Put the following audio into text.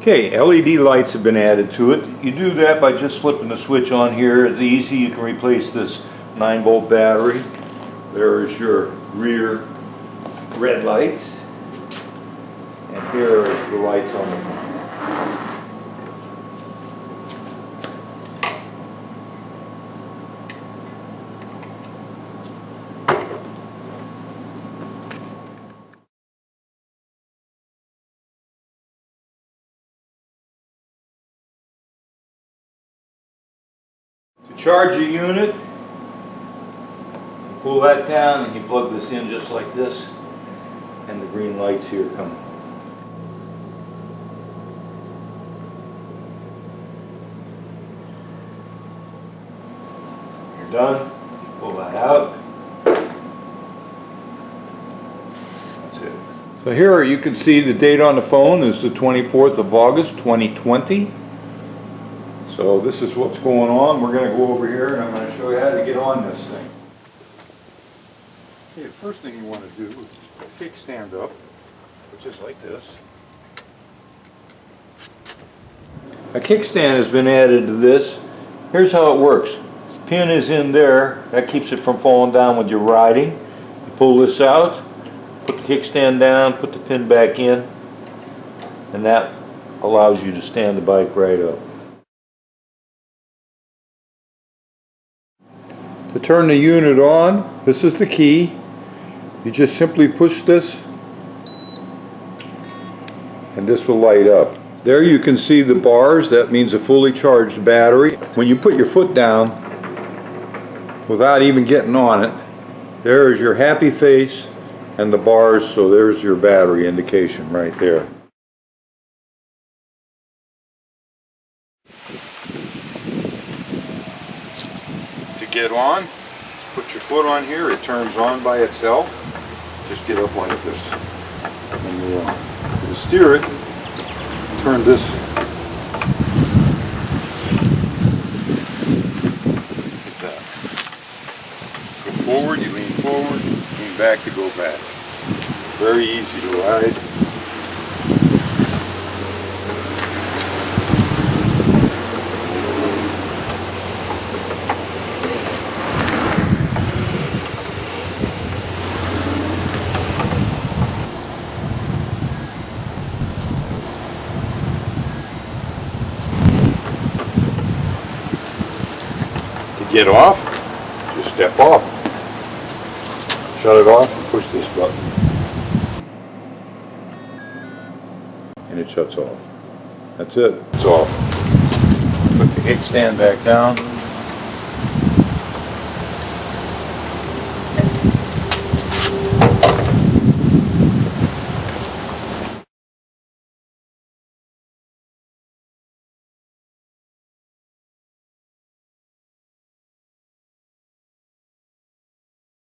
Okay, LED lights have been added to it. You do that by just flipping the switch on here. It's easy. You can replace this 9-volt battery. There is your rear red lights. And here is the lights on the front. To charge a unit, you pull that down and you plug this in just like this, and the green lights here come on. You're done, pull that out. That's it. So here you can see the date on the phone is the 24th of August 2020. So this is what's going on. We're going to go over here and I'm going to show you how to get on this thing. Okay, the first thing you want to do is kickstand up, just like this. A kickstand has been added to this. Here's how it works. The pin is in there. That keeps it from falling down when you're riding. You pull this out, put the kickstand down, put the pin back in, and that allows you to stand the bike right up. To turn the unit on, this is the key. You just simply push this and this will light up. There you can see the bars. That means a fully charged battery. When you put your foot down without even getting on it, there is your happy face and the bars, so there's your battery indication right there. To get on, just put your foot on here, it turns on by itself. Just get up like this. And to steer it, turn this. Like that. Go forward, you lean forward, lean back to go back. Very easy to ride. Get off, just step off, shut it off, and push this button, and it shuts off. That's it, it's off. Put the kickstand back down.